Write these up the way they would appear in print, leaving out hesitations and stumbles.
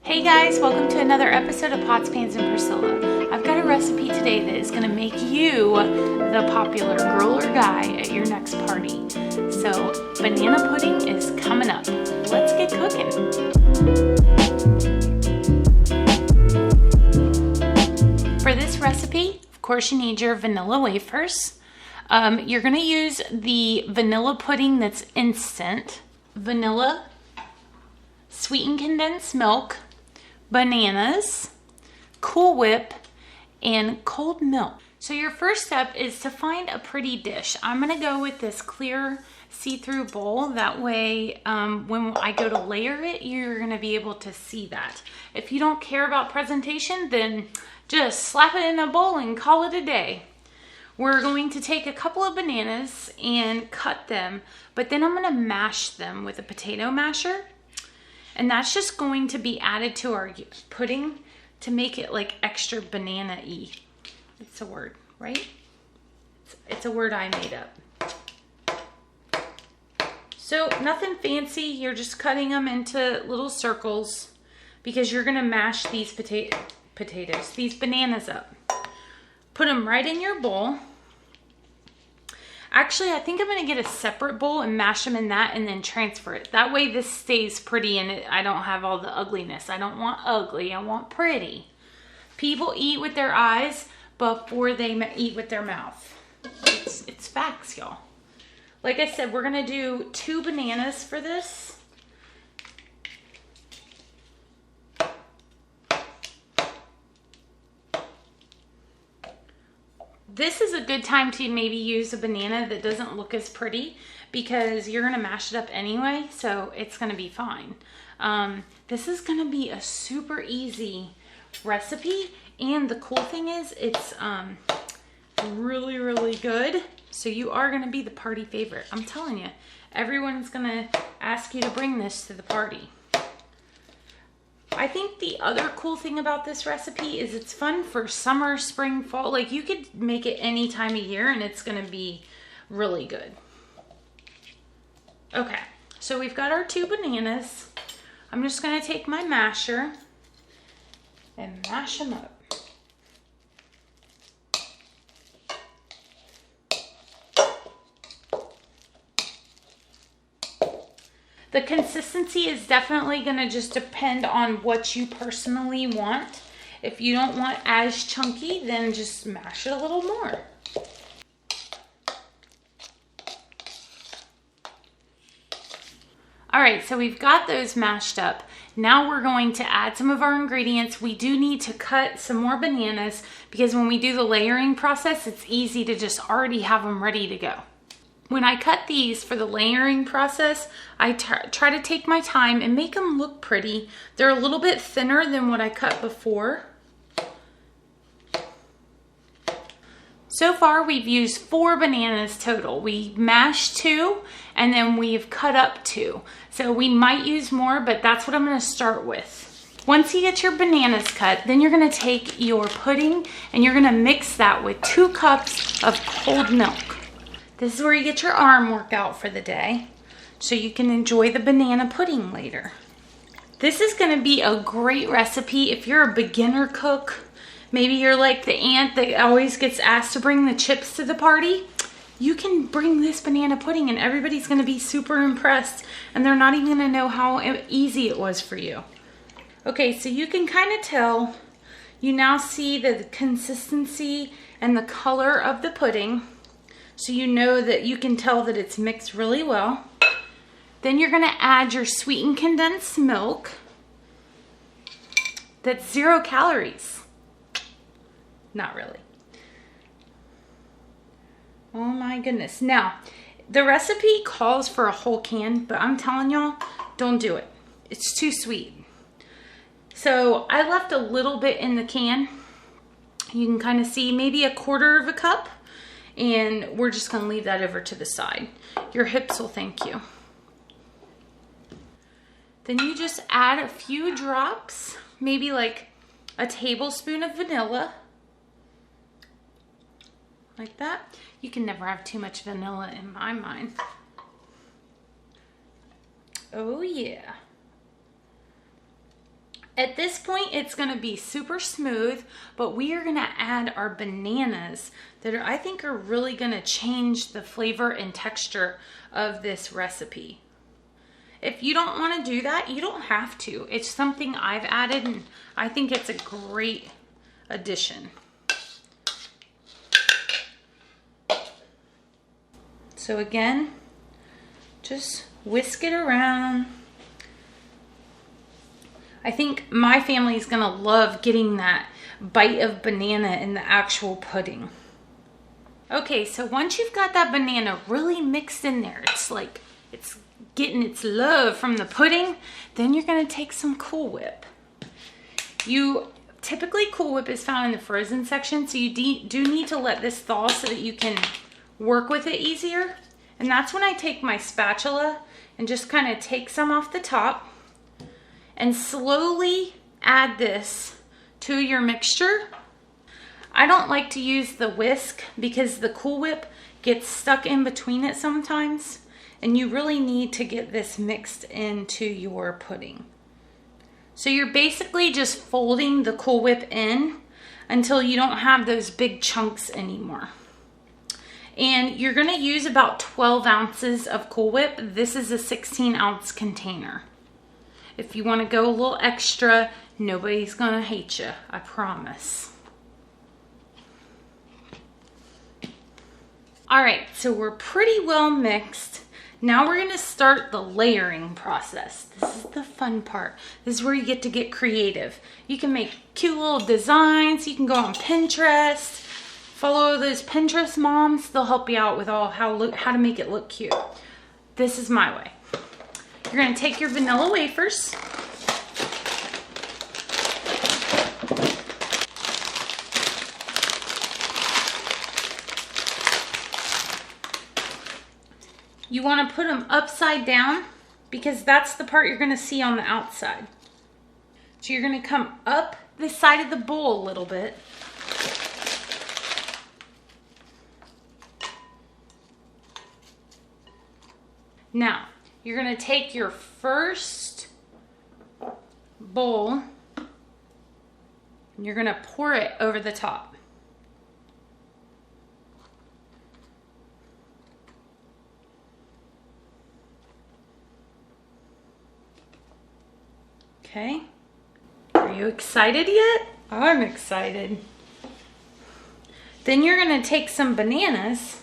Hey guys, welcome to another episode of Pots, Pans, and Priscilla. I've got a recipe today that is going to make you the popular girl or guy at your next party. So, banana pudding is coming up. Let's get cooking. For this recipe, of course, you need your vanilla wafers. You're going to use the vanilla pudding that's instant, vanilla, sweetened condensed milk, bananas, Cool Whip, and cold milk. So your first step is to find a pretty dish. I'm going to go with this clear see-through bowl. That way, when I go to layer it, you're going to be able to see that. If you don't care about presentation, then just slap it in a bowl and call it a day. We're going to take a couple of bananas and cut them, but then I'm going to mash them with a potato masher. And that's just going to be added to our pudding to make it like extra banana-y. It's a word, right? It's a word I made up. So nothing fancy. You're just cutting them into little circles because you're going to mash these these bananas up. Put them right in your bowl. Actually, I think I'm going to get a separate bowl and mash them in that and then transfer it. That way this stays pretty and I don't have all the ugliness. I don't want ugly, I want pretty. People eat with their eyes before they eat with their mouth. It's facts, y'all. Like I said, we're going to do 2 bananas for this. This is a good time to maybe use a banana that doesn't look as pretty because you're going to mash it up anyway, so it's going to be fine. This is going to be a super easy recipe, and the cool thing is it's really, really good, so you are going to be the party favorite. I'm telling you, everyone's going to ask you to bring this to the party. I think the other cool thing about this recipe is it's fun for summer, spring, fall. Like you could make it any time of year and it's going to be really good. Okay, so we've got our 2 bananas. I'm just going to take my masher and mash them up. The consistency is definitely going to just depend on what you personally want. If you don't want as chunky, then just mash it a little more. All right, so we've got those mashed up. Now we're going to add some of our ingredients. We do need to cut some more bananas because when we do the layering process, it's easy to just already have them ready to go. When I cut these for the layering process, I try to take my time and make them look pretty. They're a little bit thinner than what I cut before. So far, we've used 4 bananas total. We mashed 2 and then we've cut up 2. So we might use more, but that's what I'm going to start with. Once you get your bananas cut, then you're going to take your pudding and you're going to mix that with 2 cups of cold milk. This is where you get your arm workout for the day, so you can enjoy the banana pudding later. This is going to be a great recipe if you're a beginner cook. Maybe you're like the aunt that always gets asked to bring the chips to the party. You can bring this banana pudding and everybody's going to be super impressed and they're not even going to know how easy it was for you. Okay, so you can kind of tell. You now see the consistency and the color of the pudding. So you know that you can tell that it's mixed really well. Then you're going to add your sweetened condensed milk. That's 0 calories. Not really. Oh my goodness. Now, the recipe calls for a whole can, but I'm telling y'all, don't do it. It's too sweet. So I left a little bit in the can. You can kind of see maybe 1/4 cup. And we're just going to leave that over to the side. Your hips will thank you. Then you just add a few drops, maybe like a tablespoon of vanilla. Like that. You can never have too much vanilla in my mind. Oh yeah. At this point, it's going to be super smooth, but we are going to add our bananas that I think are really going to change the flavor and texture of this recipe. If you don't want to do that, you don't have to. It's something I've added, and I think it's a great addition. So again, just whisk it around. I think my family is going to love getting that bite of banana in the actual pudding. Okay, so once you've got that banana really mixed in there, it's like it's getting its love from the pudding, then you're going to take some Cool Whip. Typically Cool Whip is found in the frozen section, so you do need to let this thaw so that you can work with it easier. And that's when I take my spatula and just kind of take some off the top and slowly add this to your mixture. I don't like to use the whisk because the Cool Whip gets stuck in between it sometimes, and you really need to get this mixed into your pudding. So you're basically just folding the Cool Whip in until you don't have those big chunks anymore. And you're going to use about 12 ounces of Cool Whip. This is a 16-ounce container. If you want to go a little extra, nobody's going to hate you, I promise. All right, so we're pretty well mixed. Now we're going to start the layering process. This is the fun part. This is where you get to get creative. You can make cute little designs. You can go on Pinterest. Follow those Pinterest moms. They'll help you out with how to make it look cute. This is my way. You're going to take your vanilla wafers. You want to put them upside down because that's the part you're going to see on the outside. So you're going to come up the side of the bowl a little bit. Now, you're going to take your first bowl and you're going to pour it over the top. Okay. Are you excited yet? I'm excited. Then you're going to take some bananas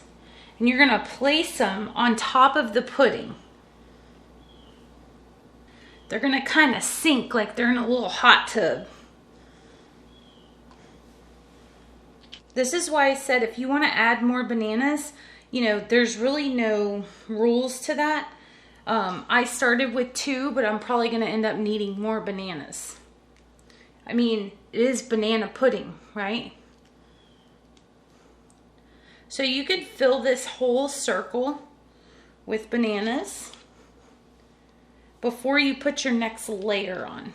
and you're going to place them on top of the pudding. They're going to kind of sink like they're in a little hot tub. This is why I said if you want to add more bananas, there's really no rules to that. I started with 2, but I'm probably going to end up needing more bananas. I mean, it is banana pudding, right? So you could fill this whole circle with bananas before you put your next layer on.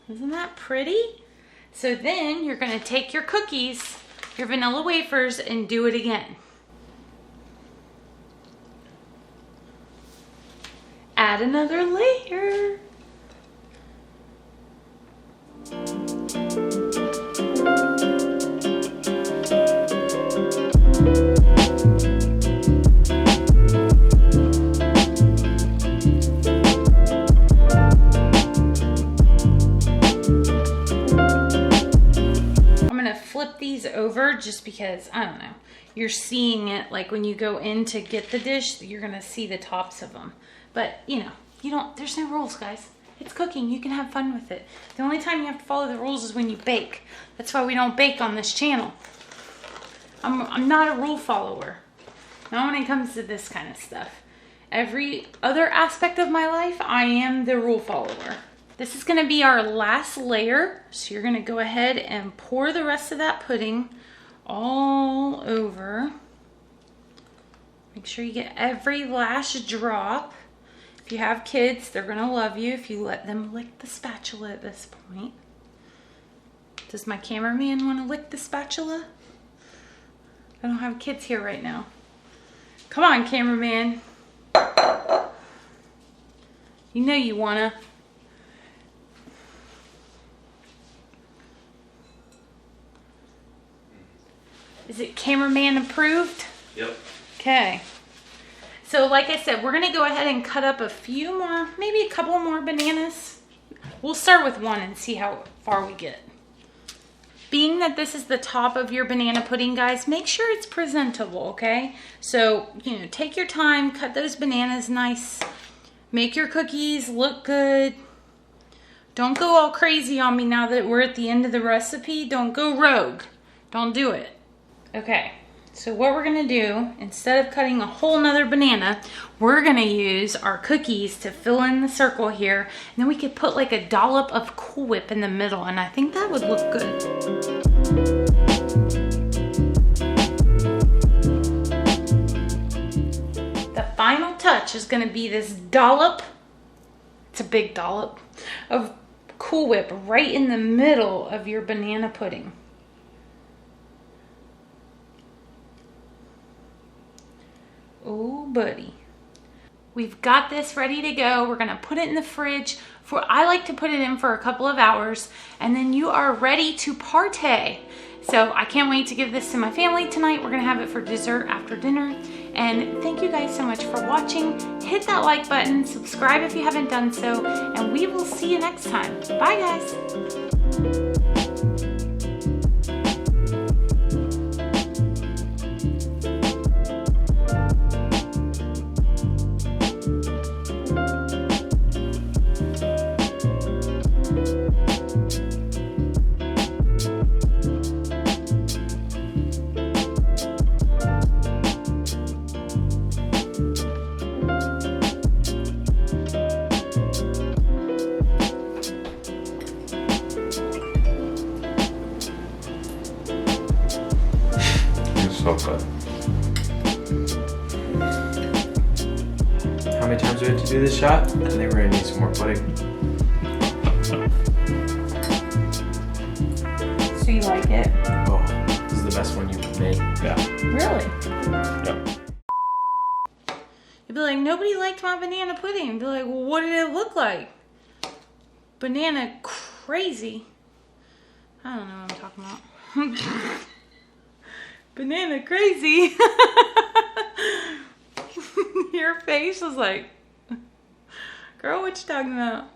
Isn't that pretty? So then you're going to take your cookies, your vanilla wafers, and do it again. Add another layer. I'm gonna flip these over just because, I don't know, you're seeing it like when you go in to get the dish, you're gonna see the tops of them. But, there's no rules, guys. It's cooking. You can have fun with it. The only time you have to follow the rules is when you bake. That's why we don't bake on this channel. I'm not a rule follower. Not when it comes to this kind of stuff. Every other aspect of my life, I am the rule follower. This is going to be our last layer. So you're going to go ahead and pour the rest of that pudding all over. Make sure you get every last drop. If you have kids, they're going to love you if you let them lick the spatula at this point. Does my cameraman want to lick the spatula? I don't have kids here right now. Come on, cameraman. You know you wanna. Is it cameraman approved? Yep. Okay. So like I said, we're gonna go ahead and cut up a few more, maybe a couple more bananas. We'll start with one and see how far we get. Being that this is the top of your banana pudding, guys, make sure it's presentable, okay? So, you know, take your time, cut those bananas nice, make your cookies look good. Don't go all crazy on me now that we're at the end of the recipe. Don't go rogue. Don't do it. Okay, so what we're gonna do, instead of cutting a whole nother banana, we're gonna use our cookies to fill in the circle here, and then we could put like a dollop of Cool Whip in the middle, and I think that would look good. The final touch is gonna be this dollop, it's a big dollop, of Cool Whip right in the middle of your banana pudding. Oh, buddy. We've got this ready to go. We're gonna put it in the fridge I like to put it in for a couple of hours, and then you are ready to partay. So I can't wait to give this to my family tonight. We're gonna have it for dessert after dinner. And thank you guys so much for watching. Hit that like button, subscribe if you haven't done so, and we will see you next time. Bye, guys. So good. How many times do we have to do this shot? I think we're gonna need some more pudding. So you like it? Oh, this is the best one you've made. Yeah. Really? Yep. You'd be like, nobody liked my banana pudding. You'd be like, well, what did it look like? Banana crazy. I don't know what I'm talking about. Banana crazy. Your face was like, girl, what you talking about?